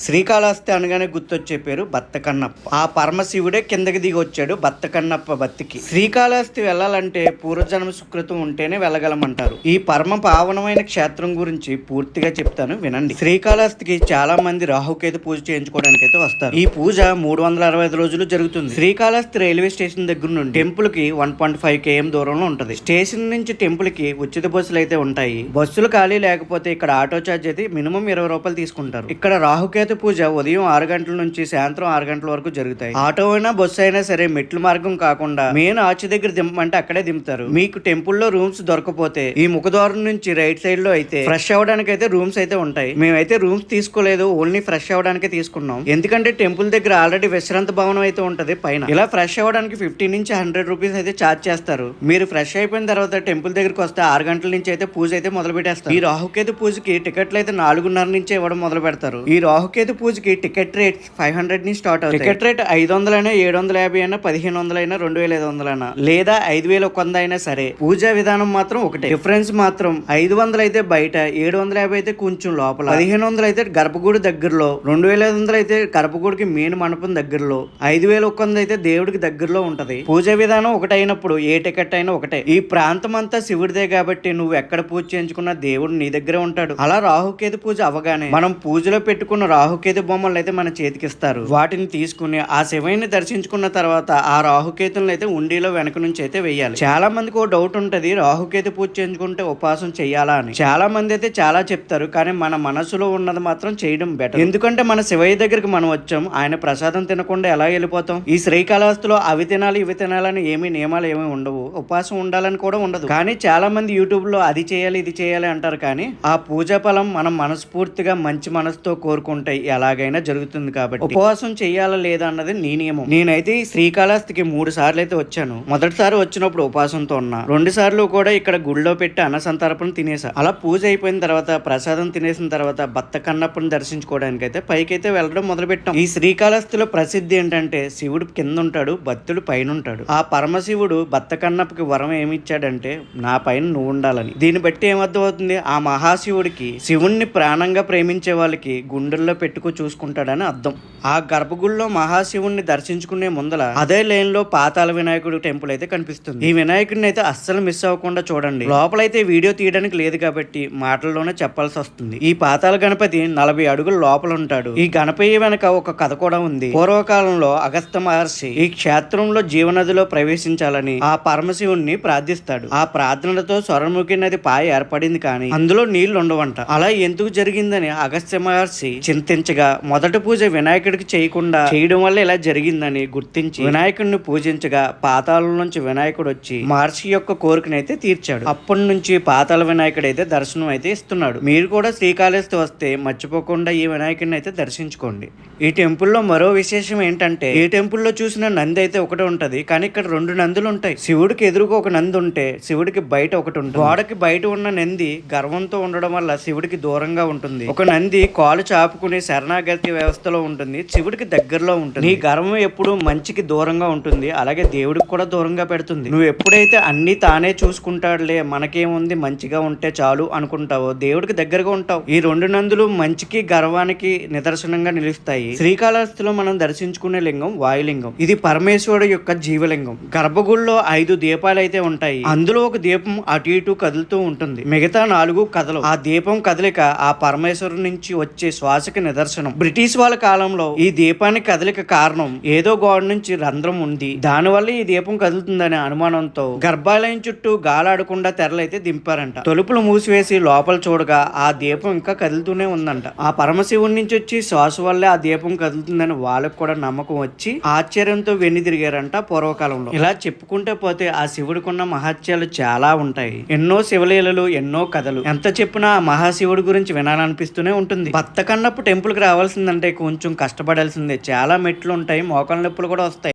శ్రీకాళహస్తి అనగానే గుర్తొచ్చే పేరు భక్త కన్నప్ప. ఆ పరమశివుడే కిందకి దిగి వచ్చాడు భక్త కన్నప్ప భక్తికి. శ్రీకాళహస్తి వెళ్ళాలంటే పూర్వజన్మ సుకృతం ఉంటేనే వెళ్ళగలమంటారు. ఈ పరమ పావనమైన క్షేత్రం గురించి పూర్తిగా చెప్తాను వినండి. శ్రీకాళహస్తికి చాలా మంది రాహుకేతు పూజ చేయించుకోవడానికి అయితే వస్తారు. ఈ పూజ 365 రోజులు జరుగుతుంది. శ్రీకాళహస్తి రైల్వే స్టేషన్ దగ్గర నుండి టెంపుల్ కి 1.5 km దూరంలో ఉంటది. స్టేషన్ నుంచి టెంపుల్ కి ఉచిత బస్సులు అయితే ఉంటాయి. బస్సులు ఖాళీ లేకపోతే ఇక్కడ ఆటో ఛార్జ్ అయితే మినిమం 20 రూపాయలు తీసుకుంటారు. ఇక్కడ రాహుకేతు పూజ ఉదయం 6 గంటల నుంచి సాయంత్రం 6 గంటల వరకు జరుగుతాయి. ఆటో అయినా బస్సు అయినా సరే మెట్లు మార్గం కాకుండా మెయిన్ ఆర్చ్ దగ్గర దింపమంటే అక్కడే దింపుతారు. మీకు టెంపుల్ లో రూమ్స్ దొరకపోతే ఈ ముఖద్వారం నుంచి రైట్ సైడ్ లో అయితే ఫ్రెష్ అవ్వడానికి అయితే రూమ్స్ అయితే ఉంటాయి. మేమైతే రూమ్స్ తీసుకోలేదు, ఓన్లీ ఫ్రెష్ అవ్వడానికి తీసుకున్నాం. ఎందుకంటే టెంపుల్ దగ్గర ఆల్రెడీ విశ్రాంత భవనం అయితే ఉంటది పైన. ఇలా ఫ్రెష్ అవ్వడానికి 50 నుంచి 100 రూపీస్ అయితే ఛార్జ్ చేస్తారు. మీరు ఫ్రెష్ అయిపోయిన తర్వాత టెంపుల్ దగ్గరకు వస్తే 6 గంటల నుంచి అయితే పూజ అయితే మొదలు పెట్టేస్తారు. ఈ రాహుకేతు పూజకి టికెట్లు అయితే 4:30 నుంచి ఇవ్వడం మొదలు పెడతారు. ఈ రాహుకేతు పూజకి టికెట్ రేట్ 500 నుంచి స్టార్ట్ అవుతాయి. టికెట్ రేట్ 500 అయినా 750 అయినా 1500 అయినా 2500 అయినా లేదా 5100 అయినా సరే పూజా విధానం మాత్రం ఒకటే. డిఫరెన్స్ మాత్రం 500 అయితే బయట, 750 అయితే కొంచెం లోపల, 1500 అయితే గర్భగుడి దగ్గరలో, 2500 అయితే గర్భగుడికి మెయిన్ మండపం దగ్గరలో, 5100 అయితే దేవుడికి దగ్గరలో ఉంటది. పూజా విధానం ఒకటైనప్పుడు ఏ టికెట్ అయినా ఒకటే. ఈ ప్రాంతం అంతా శివుడిదే కాబట్టి నువ్వు ఎక్కడ పూజ చేయించుకున్నా దేవుడు నీ దగ్గరే ఉంటాడు. అలా రాహుకేతు పూజ అవగానే మనం పూజలో పెట్టుకున్న రాహుకేతు బొమ్మలు అయితే మన చేతికిస్తారు. వాటిని తీసుకుని ఆ శివయ్యని దర్శించుకున్న తర్వాత ఆ రాహుకేతులను అయితే ఉండిలో వెనక నుంచి అయితే వేయాలి. చాలా మందికి ఓ డౌట్ ఉంటది, రాహుకేతు పూజ చేయించుకుంటే ఉపవాసం చెయ్యాలా అని. చాలా మంది అయితే చాలా చెప్తారు, కానీ మన మనసులో ఉన్నది మాత్రం చేయడం బెటర్. ఎందుకంటే మన శివయ్య దగ్గరికి మనం వచ్చాం, ఆయన ప్రసాదం తినకుండా ఎలా వెళ్ళిపోతాం? ఈ శ్రీకాళహస్తిలో అవి తినాలి ఇవి తినాలని ఏమీ నియమాలు ఏమీ ఉండవు, ఉపవాసం ఉండాలని కూడా ఉండదు. కానీ చాలా మంది యూట్యూబ్ లో అది చేయాలి ఇది చేయాలి అంటారు, కానీ ఆ పూజా ఫలం మనం మనస్ఫూర్తిగా మంచి మనసుతో కోరుకుంటే ఎలాగైనా జరుగుతుంది. కాబట్టి ఉపవాసం చెయ్యాలా లేదా అన్నది నీ నియమం. నేనైతే ఈ శ్రీకాళహస్తికి 3 సార్లు అయితే వచ్చాను. మొదటిసారి వచ్చినప్పుడు ఉపవాసంతో ఉన్నా, 2 సార్లు కూడా ఇక్కడ గుడిలో పెట్టి అన్నసంతర్పణ తినేసా. అలా పూజ అయిపోయిన తర్వాత ప్రసాదం తినేసిన తర్వాత భక్త కన్నప్పని దర్శించుకోవడానికి అయితే పైకి అయితే వెళ్ళడం మొదలు పెట్టాం. ఈ శ్రీకాళహస్తిలో ప్రసిద్ధి ఏంటంటే శివుడు కింద ఉంటాడు, భక్తుడు పైన ఉంటాడు. ఆ పరమశివుడు భక్త కన్నప్పకి వరం ఏమిచ్చాడంటే నా పైన నువ్వు ఉండాలని. దీన్ని బట్టి ఏమర్థం అవుతుంది, ఆ మహాశివుడికి శివుణ్ణి ప్రాణంగా ప్రేమించే వాళ్ళకి గుండెల్లో పెట్టుకు చూసుకుంటాడని అర్థం. ఆ గర్భగుడిలో మహాశివుణ్ణి దర్శించుకునే ముందల అదే లైన్ లో పాతాళ వినాయకుడు టెంపుల్ అయితే కనిపిస్తుంది. ఈ వినాయకుడిని అయితే అస్సలు మిస్ అవ్వకుండా చూడండి. లోపలైతే వీడియో తీయడానికి లేదు కాబట్టి మాటల్లోనే చెప్పాల్సి వస్తుంది. ఈ పాతాళ గణపతి 40 అడుగుల లోపల ఉంటాడు. ఈ గణపతి వెనక ఒక కథ కూడా ఉంది. పూర్వకాలంలో అగస్త్య మహర్షి ఈ క్షేత్రంలో జీవనదిలో ప్రవేశించాలని ఆ పరమశివుణ్ణి ప్రార్థిస్తాడు. ఆ ప్రార్థనలతో స్వరముఖి నది పాయ ఏర్పడింది, కానీ అందులో నీళ్లు ఉండవంట. అలా ఎందుకు జరిగిందని అగస్త్య మహర్షి చింతించగా మొదటి పూజ వినాయకుడికి చేయకుండా చేయడం వల్ల ఇలా జరిగిందని గుర్తించి వినాయకుడిని పూజించగా పాతాళం నుంచి వినాయకుడు వచ్చి మహర్షి యొక్క కోరికనైతే తీర్చాడు. అప్పటి నుంచి పాతాళ వినాయకుడు అయితే దర్శనం అయితే ఇస్తున్నాడు. మీరు కూడా శ్రీకాళహస్తి వస్తే మర్చిపోకుండా ఈ వినాయకుడిని అయితే దర్శించుకోండి. ఈ టెంపుల్లో మరో విశేషం ఏంటంటే ఏ టెంపుల్లో చూసినా నంది అయితే ఒకటే ఉంటది, కానీ ఇక్కడ 2 నందులు ఉంటాయి. శివుడికి ఎదురుగా ఒక నంది ఉంటే శివుడికి బయట ఒకటి ఉంటుంది. గోడకి బయట ఉన్న నంది గర్వంతో ఉండడం వల్ల శివుడికి దూరంగా ఉంటుంది. ఒక నంది కాలు చాపుకునే శరణాగతి వ్యవస్థలో ఉంటుంది, శివుడికి దగ్గరలో ఉంటుంది. నీ గర్వం ఎప్పుడు మంచికి దూరంగా ఉంటుంది, అలాగే దేవుడికి కూడా దూరంగా పెడుతుంది. నువ్వు ఎప్పుడైతే అన్ని తానే చూసుకుంటాడులే మనకేముంది మంచిగా ఉంటే చాలు అనుకుంటావో దేవుడికి దగ్గరగా ఉంటావు. ఈ 2 నందులు మంచికి గర్వానికి నిదర్శనంగా నిలుస్తాయి. శ్రీకాళహస్తిలో మనం దర్శించుకునే లింగం వాయులింగం. ఇది పరమేశ్వరుడు యొక్క జీవలింగం. గర్భగుడిలో 5 దీపాలు అయితే ఉంటాయి. అందులో ఒక దీపం అటు ఇటు కదులుతూ ఉంటుంది, మిగతా 4 కదలవు. ఆ దీపం కదలిక ఆ పరమేశ్వరుడి నుంచి వచ్చే శ్వాసకి నిదర్శనం. బ్రిటిష్ వాళ్ళ కాలంలో ఈ దీపానికి కదలిక కారణం ఏదో గోడ నుంచి రంధ్రం ఉంది, దానివల్ల ఈ దీపం కదులుతుందనే అనుమానంతో గర్భాలయం చుట్టూ గాలాడకుండా తెరలైతే దింపారంట. తలుపులు మూసివేసి లోపల చూడగా ఆ దీపం ఇంకా కదులుతూనే ఉందంట. ఆ పరమశివుడి నుంచి వచ్చి శ్వాస వల్లే ఆ దీపం కదులుతుందని వాళ్ళకు కూడా నమ్మకం వచ్చి ఆశ్చర్యంతో వెన్ను తిరిగారంట పూర్వకాలంలో. ఇలా చెప్పుకుంటే పోతే ఆ శివుడికున్న మహత్యాలు చాలా ఉంటాయి. ఎన్నో శివలీలలు, ఎన్నో కథలు. ఎంత చెప్పినా ఆ మహాశివుడి గురించి వినాలనిపిస్తూనే ఉంటుంది. భక్త కన్నప్ప టెంపుల్ కి రావాల్సిందంటే కొంచెం కష్టపడాల్సిందే. చాలా మెట్లు ఉంటాయి, మోకాళ్ళ నొప్పులు కూడా వస్తాయి.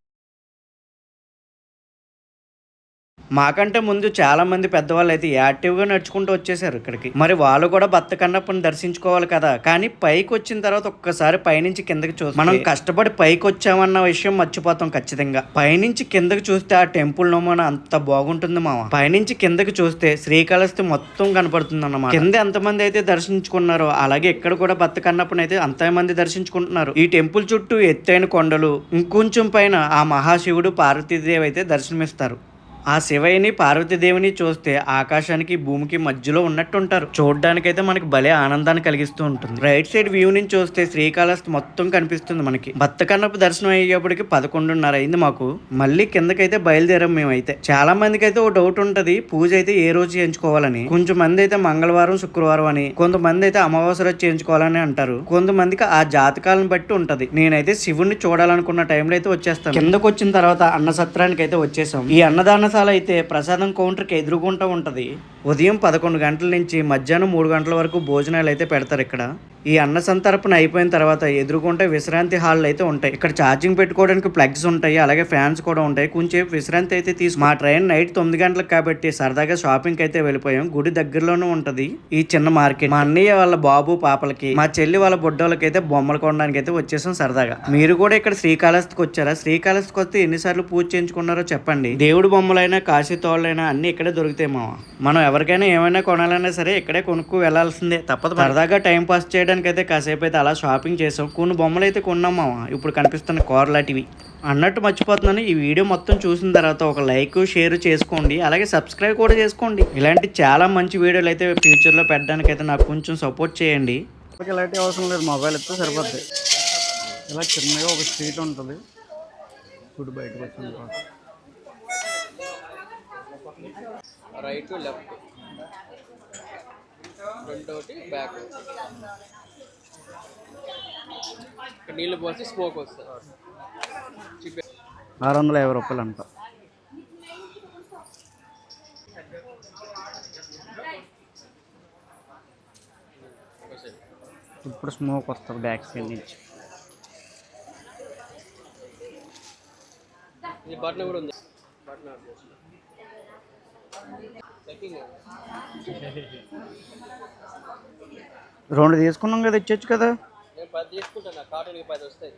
మాకంటే ముందు చాలా మంది పెద్దవాళ్ళు అయితే యాక్టివ్ గా నడుచుకుంటూ వచ్చేసారు ఇక్కడికి. మరి వాళ్ళు కూడా భక్త కన్నప్పని దర్శించుకోవాలి కదా. కానీ పైకి వచ్చిన తర్వాత ఒక్కసారి పైనుంచి కిందకి చూస్తే మనం కష్టపడి పైకి వచ్చామన్న విషయం మర్చిపోతాం ఖచ్చితంగా. పైనుంచి కిందకి చూస్తే ఆ టెంపుల్ నమూనా అంత బాగుంటుంది మామ. పైనుంచి కిందకి చూస్తే శ్రీకాళహస్తి మొత్తం కనపడుతుంది అన్నమాట. కింద ఎంతమంది అయితే దర్శించుకున్నారో అలాగే ఇక్కడ కూడా భక్త కన్నప్పని అయితే అంత మంది దర్శించుకుంటున్నారు. ఈ టెంపుల్ చుట్టూ ఎత్తైన కొండలు, ఇంకొంచెం పైన ఆ మహాశివుడు పార్వతీదేవి అయితే దర్శనమిస్తారు. ఆ శివయ్యని పార్వతీదేవిని చూస్తే ఆకాశానికి భూమికి మధ్యలో ఉన్నట్టుంటారు. చూడడానికైతే మనకి భలే ఆనందాన్ని కలిగిస్తూ ఉంటుంది. రైట్ సైడ్ వ్యూ నుంచి చూస్తే శ్రీకాళహస్తి మొత్తం కనిపిస్తుంది మనకి. భక్త కన్నప్ప దర్శనం అయ్యేప్పటికి 11:30 అయింది మాకు. మళ్ళీ కిందకైతే బయలుదేరాం మేమైతే. చాలా మందికి అయితే ఓ డౌట్ ఉంటది, పూజ అయితే ఏ రోజు చేయించుకోవాలని. కొంచెం మంది అయితే మంగళవారం, శుక్రవారం అని, కొంతమంది అయితే అమావాస్య రోజు చేయించుకోవాలని అంటారు. కొంతమందికి ఆ జాతకాలను బట్టి ఉంటది. నేనైతే శివుణ్ణి చూడాలనుకున్న టైంలో అయితే వచ్చేస్తాను. కిందకు వచ్చిన తర్వాత అన్న సత్రానికి అయితే వచ్చేసాం. ఈ అన్నదాన అయితే ప్రసాదం కౌంటర్కి ఎదురుగుంటూ ఉంటది. ఉదయం 11 గంటల నుంచి మధ్యాహ్నం 3 గంటల వరకు భోజనాలు అయితే పెడతారు ఇక్కడ. ఈ అన్న సంతర్పణ అయిపోయిన తర్వాత ఎదురుకుంటే విశ్రాంతి హాల్ అయితే ఉంటాయి. ఇక్కడ ఛార్జింగ్ పెట్టుకోవడానికి ప్లగ్స్ ఉంటాయి, అలాగే ఫ్యాన్స్ కూడా ఉంటాయి. కొంచెం విశ్రాంతి అయితే మా ట్రైన్ నైట్ 9 గంటలకు కాబట్టి సరదాగా షాపింగ్ అయితే వెళ్ళిపోయాం. గుడి దగ్గరలోనే ఉంటది ఈ చిన్న మార్కెట్. మా అన్నయ్య వాళ్ళ బాబు పాపలకి, మా చెల్లి వాళ్ళ బుడ్డోళ్ళకి అయితే బొమ్మలు కొనడానికి అయితే వచ్చేసాం సరదాగా. మీరు కూడా ఇక్కడ శ్రీకాళహస్తికి వచ్చారా? శ్రీకాళహస్తికి వస్తే ఎన్నిసార్లు పూజ చేయించుకున్నారో చెప్పండి. దేవుడు బొమ్మలైనా, కాశీ తోళ్ళైనా అన్ని ఇక్కడే దొరుకుతాయి మామ. మనం ఎవరికైనా ఏమైనా కొనాలన్నా సరే ఇక్కడే కొనుక్కు వెళ్లాల్సిందే, తప్పదు. సరదాగా టైం పాస్ చేయడానికి అయితే కాసేపు అయితే అలా షాపింగ్ చేసాం. కొన్ని బొమ్మలు అయితే కొన్నాం మామ, ఇప్పుడు కనిపిస్తున్న కోరలాంటివి. అన్నట్టు మర్చిపోతున్నాను, ఈ వీడియో మొత్తం చూసిన తర్వాత ఒక లైక్, షేర్ చేసుకోండి, అలాగే సబ్స్క్రైబ్ కూడా చేసుకోండి. ఇలాంటి చాలా మంచి వీడియోలు అయితే ఫ్యూచర్లో పెట్టడానికి అయితే నాకు కొంచెం సపోర్ట్ చేయండి. ఇలాంటి అవసరం లేదు, మొబైల్ అయితే సరిపోద్ది. ఇలా చిన్నగా ఒక స్ట్రీట్ ఉంటుంది, గుడి బయటకు వచ్చిన రైట్ లెఫ్ట్ రెండోటి బ్యాక్. ఇక్కడ నీళ్ళు పోసి స్మోక్ వస్తుంది. 650 రూపాయలు అంట. ఇప్పుడు స్మోక్ వస్తుంది బ్యాక్ సైడ్ నుంచి. ఇది బటన్ కూడా ఉంది, బటన్ రెండు తీసుకున్నాం కదా, ఇచ్చొచ్చు కదా. నేను 10 తీసుకుంటాను, కాటన్కి 10 వస్తాయి.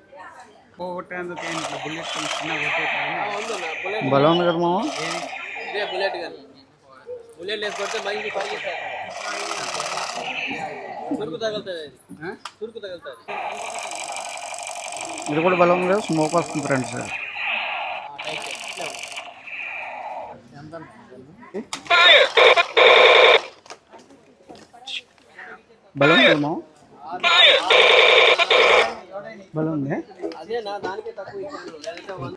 బలం ఉంది కదా మామ. ఇదే బుల్లెట్ కానీ బుల్లెట్ వేసుకుంటే మైండ్ తురుకు తగులుతుంది, తురుకు తగులుతుంది. ఇది కూడా బలం ఉంది కదా, స్మోక్ వస్తుంది ఫ్రెండ్స్. బలం ఏమో బలం ఉంది, అదే నా దానికే తక్కువ ఇచ్చాను.